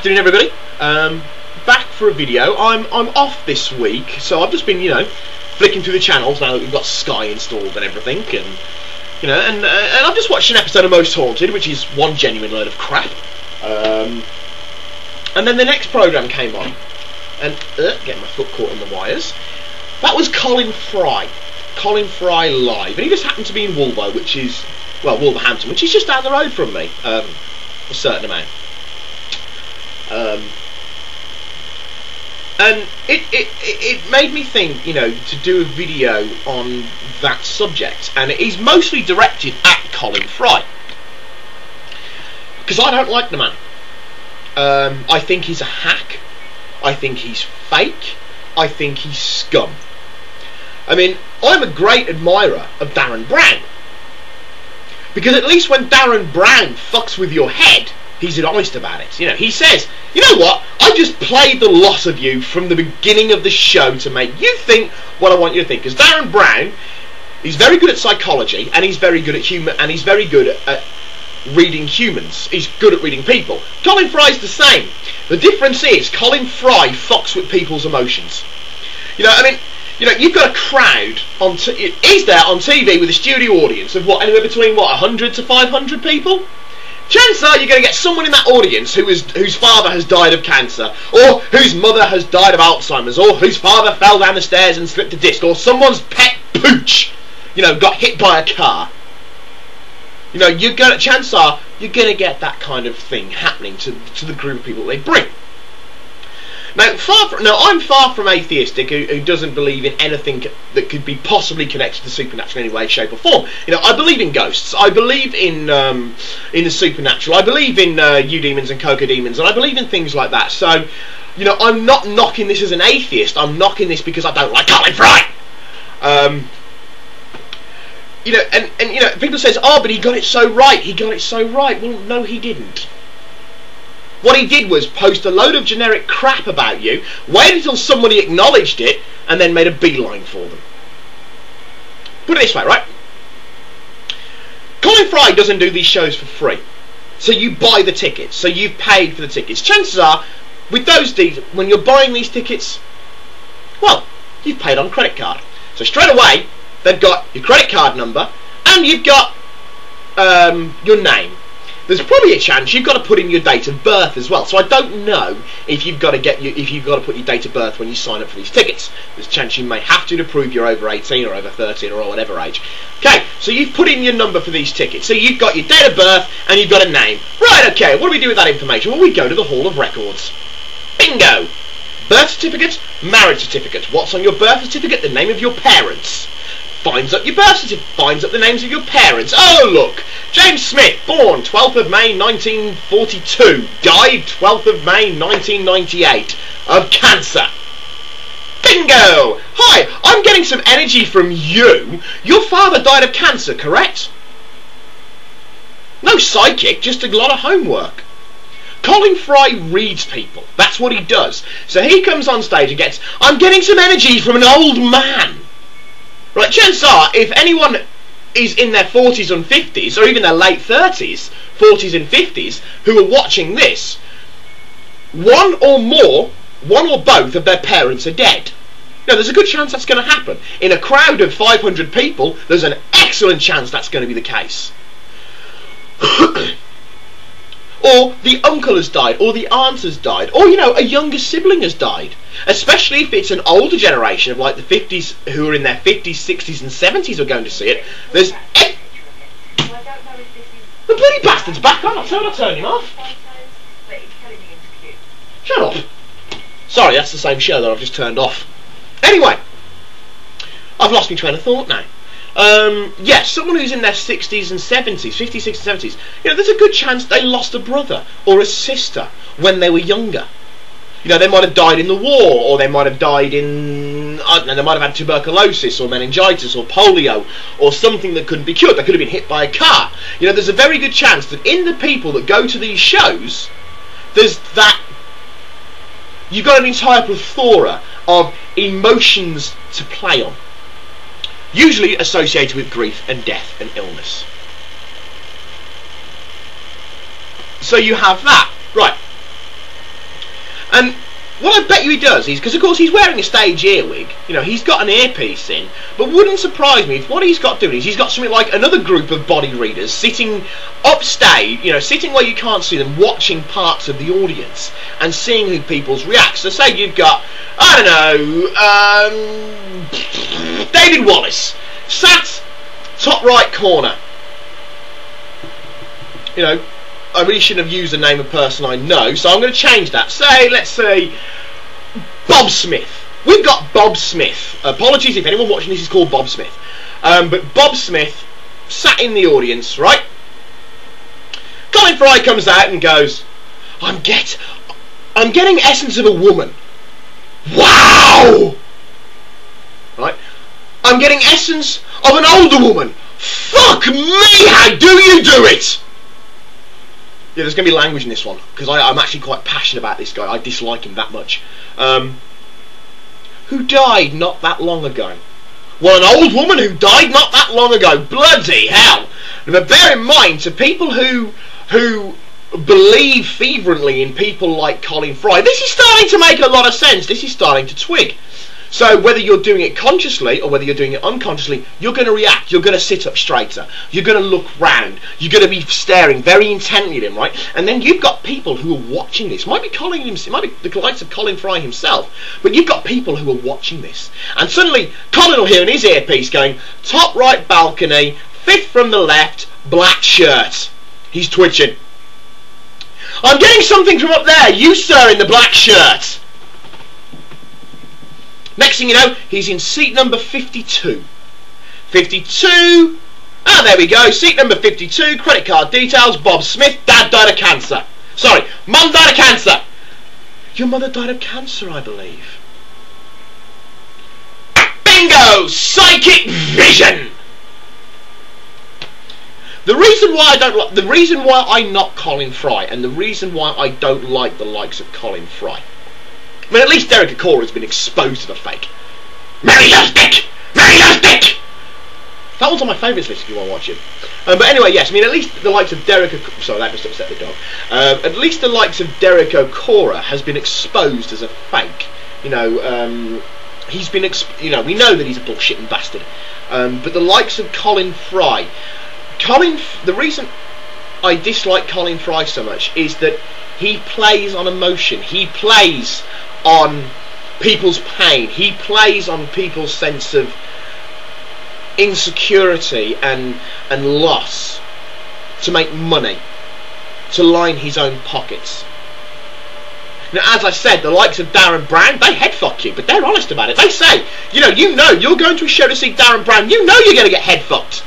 afternoon, everybody. Back for a video. I'm off this week, so I've just been, flicking through the channels now that we've got Sky installed and everything, and and I've just watched an episode of Most Haunted, which is one genuine load of crap. And then the next programme came on, and getting my foot caught in the wires. That was Colin Fry live, and he just happened to be in Wolvo, which is, well, Wolverhampton, which is just down the road from me, a certain amount. And it made me think, to do a video on that subject, and it is mostly directed at Colin Fry, because I don't like the man. I think he's a hack. I think he's fake. I think he's scum. I mean, I'm a great admirer of Darren Brown, because at least when Darren Brown fucks with your head, he's honest about it. He says, you know what, I just played the lot of you from the beginning of the show to make you think what I want you to think. Because Darren Brown, he's very good at psychology, and he's very good at humour, and he's very good at reading humans. He's good at reading people. Colin Fry's the same. The difference is Colin Fry fucks with people's emotions. You've got a crowd on. He's there on TV with a studio audience of anywhere between 100 to 500 people. Chances are you're going to get someone in that audience whose father has died of cancer, or whose mother has died of Alzheimer's, or whose father fell down the stairs and slipped a disc, or someone's pet pooch, got hit by a car. Chances are you're going to get that kind of thing happening to the group of people they bring. Now, I'm far from atheistic, who doesn't believe in anything that could be possibly connected to the supernatural in any way, shape, or form. I believe in ghosts. I believe in the supernatural. I believe in eudemons and cocodemons, and I believe in things like that. So, I'm not knocking this as an atheist. I'm knocking this because I don't like Colin Fry. People say, oh, but he got it so right. He got it so right. Well, no, he didn't. What he did was post a load of generic crap about you, waited until somebody acknowledged it, and then made a beeline for them. Put it this way, right? Colin Fry doesn't do these shows for free. So you buy the tickets, so you've paid for the tickets. Chances are, with those deals, when you're buying these tickets, well, you've paid on credit card. So straight away, they've got your credit card number, and you've got your name. There's probably a chance you've got to put in your date of birth as well. So I don't know if you've got to put your date of birth when you sign up for these tickets. There's a chance you may have to prove you're over 18 or over 13 or whatever age. Okay, so you've put in your number for these tickets. So you've got your date of birth and you've got a name. Right, okay, what do we do with that information? Well, we go to the Hall of Records. Bingo! Birth certificate, marriage certificate. What's on your birth certificate? The name of your parents. Finds up your birth certificate, finds up the names of your parents. Oh, look! James Smith, born 12th of May 1942, died 12th of May 1998 of cancer. Bingo! Hi, I'm getting some energy from you. Your father died of cancer, correct? No psychic, just a lot of homework. Colin Fry reads people. That's what he does. So he comes on stage and gets, I'm getting some energy from an old man. Right, chances are, if anyone is in their 40s and 50s, or even their late 30s, 40s and 50s, who are watching this, one or both of their parents are dead. Now, there's a good chance that's going to happen. In a crowd of 500 people, there's an excellent chance that's going to be the case. Or the uncle has died, or the aunt has died, or, a younger sibling has died. Especially if it's an older generation of, like, the 50s, who are in their 50s, 60s and 70s are going to see it. There's... The bloody bastard's back on, I'll turn him off. Shut up. Sorry, that's the same show that I've just turned off. Anyway, I've lost my train of thought now. Yes, someone who's in their 60s and 70s, 50s, 60s, 70s, there's a good chance they lost a brother or a sister when they were younger. They might have died in the war, or they might have died in, I don't know, they might have had tuberculosis or meningitis or polio or something that couldn't be cured. They could have been hit by a car. There's a very good chance that in the people that go to these shows, there's that, you've got an entire plethora of emotions to play on. Usually associated with grief and death and illness. So you have that. Right. And what I bet you he does is, because of course he's wearing a stage earwig, you know, he's got an earpiece in, but wouldn't surprise me if what he's got doing is he's got something like another group of body readers sitting upstage, you know, sitting where you can't see them, watching parts of the audience and seeing who people's react. So say you've got, I don't know, David Wallace sat top right corner. You know, I really shouldn't have used the name of a person I know, so I'm going to change that. Say, let's say, Bob Smith. We've got Bob Smith. Apologies if anyone watching this is called Bob Smith. But Bob Smith sat in the audience, right? Colin Fry comes out and goes, I'm getting essence of a woman. Wow! Right? I'm getting essence of an older woman. Fuck me, how do you do it? Yeah, there's going to be language in this one, because I'm actually quite passionate about this guy. I dislike him that much. Who died not that long ago. Well, an old woman who died not that long ago. Bloody hell! But bear in mind, to people who believe fervently in people like Colin Fry, this is starting to make a lot of sense. This is starting to twig. So whether you're doing it consciously or whether you're doing it unconsciously, you're going to react. You're going to sit up straighter. You're going to look round. You're going to be staring very intently at him, right? And then you've got people who are watching this. It might be the likes of Colin Fry himself, but you've got people who are watching this. And suddenly, Colin will hear in his earpiece going, top right balcony, fifth from the left, black shirt. He's twitching. I'm getting something from up there. You, sir, in the black shirt. Next thing you know, he's in seat number 52. 52. Ah, there we go. Seat number 52. Credit card details. Bob Smith. Dad died of cancer. Sorry, Mum died of cancer. Your mother died of cancer, I believe. Bingo! Psychic vision. The reason why I'm not Colin Fry, and the reason why I don't like the likes of Colin Fry. I mean, at least Derek Acorah has been exposed to the fake. Mary loves Dick! Mary loves Dick! That one's on my favourites list if you want to watch it. But anyway, yes, I mean, at least the likes of Derek Acorah... Sorry, that just upset the dog. At least the likes of Derek Acorah has been exposed as a fake. You know, he's been... you know, we know that he's a bullshitting bastard. But the likes of Colin Fry... The reason I dislike Colin Fry so much is that he plays on emotion. He plays on people's pain. He plays on people's sense of insecurity and loss to make money, to line his own pockets. Now, as I said, the likes of Darren Brown, they headfuck you, but they're honest about it. They say, you know, you're going to a show to see Darren Brown, you know you're going to get headfucked.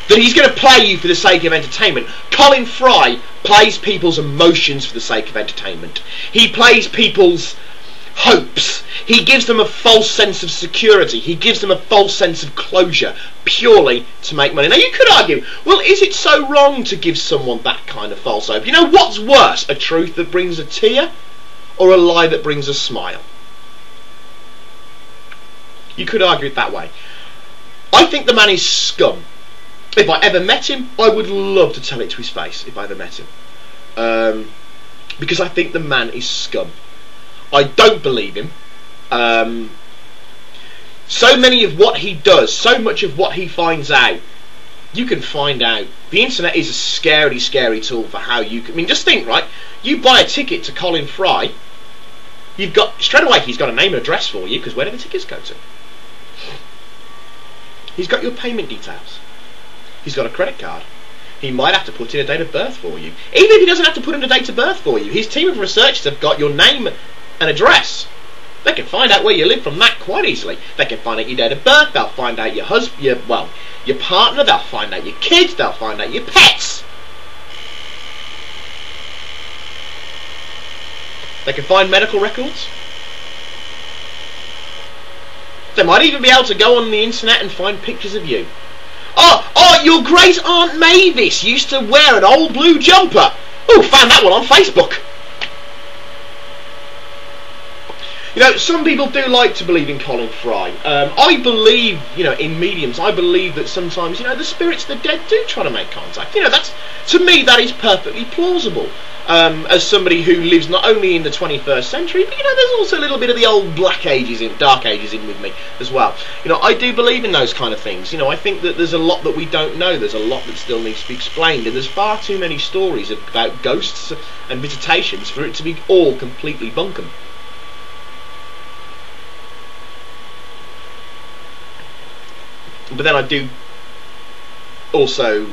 That he's going to play you for the sake of entertainment. Colin Fry plays people's emotions for the sake of entertainment. He plays people's hopes. He gives them a false sense of security. He gives them a false sense of closure, purely to make money. Now, you could argue, well, is it so wrong to give someone that kind of false hope? You know, what's worse, a truth that brings a tear or a lie that brings a smile? You could argue it that way. I think the man is scum. If I ever met him, I would love to tell it to his face if I ever met him. Because I think the man is scum. I don't believe him. So many of what he does, so much of what he finds out, you can find out. The internet is a scary, scary tool for how you can... I mean, just think, right? You buy a ticket to Colin Fry, you've got... Straight away, he's got a name and address for you, because where do the tickets go to? He's got your payment details. He's got a credit card. He might have to put in a date of birth for you. Even if he doesn't have to put in a date of birth for you, his team of researchers have got your name and address. They can find out where you live from that quite easily. They can find out your date of birth. They'll find out your husband, your partner. They'll find out your kids. They'll find out your pets. They can find medical records. They might even be able to go on the internet and find pictures of you. Oh, your great Aunt Mavis used to wear an old blue jumper. Oh, found that one on Facebook. You know, some people do like to believe in Colin Fry. I believe, you know, in mediums, I believe that sometimes, you know, the spirits of the dead do try to make contact. You know, to me, that is perfectly plausible. as somebody who lives not only in the 21st century, but there's also a little bit of the old dark ages in with me as well. I do believe in those kind of things. I think that there's a lot that we don't know. There's a lot that still needs to be explained, and there's far too many stories about ghosts and visitations for it to be all completely bunkum. But then I do also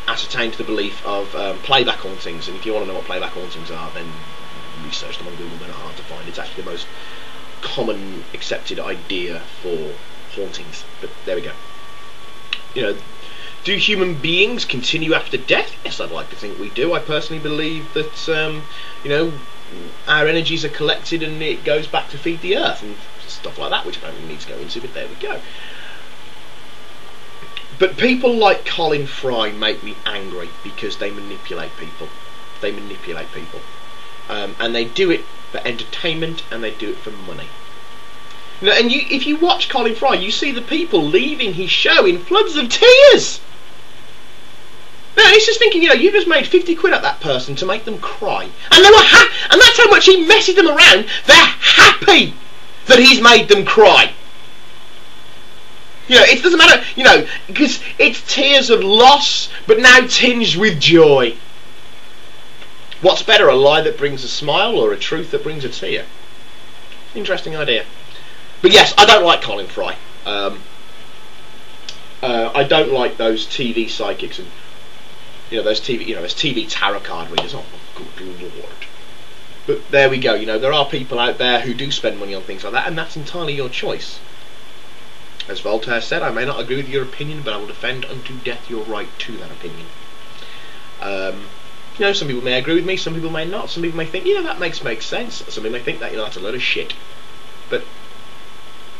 ascertain to the belief of playback hauntings, and if you want to know what playback hauntings are, then research them on Google. They're not hard to find. It's actually the most common accepted idea for hauntings. But there we go. Do human beings continue after death? Yes, I'd like to think we do. I personally believe that our energies are collected and it goes back to feed the earth and stuff like that, which I don't really need to go into, but there we go. But people like Colin Fry make me angry because they manipulate people. They manipulate people. And they do it for entertainment and they do it for money. And if you watch Colin Fry, you see the people leaving his show in floods of tears. Now, he's just thinking, you just made 50 quid at that person to make them cry. And they were and that's how much he messes them around. They're happy that he's made them cry. It doesn't matter, because it's tears of loss, but now tinged with joy. What's better, a lie that brings a smile or a truth that brings a tear? Interesting idea. But yes, I don't like Colin Fry. I don't like those TV psychics and those TV tarot card readers. Oh, good lord! But there we go. There are people out there who do spend money on things like that, and that's entirely your choice. As Voltaire said, I may not agree with your opinion, but I will defend unto death your right to that opinion. Some people may agree with me, some people may not. Some people may think, that makes sense. Some people may think that, that's a load of shit. But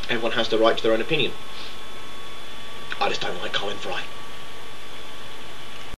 everyone has the right to their own opinion. I just don't like Colin Fry.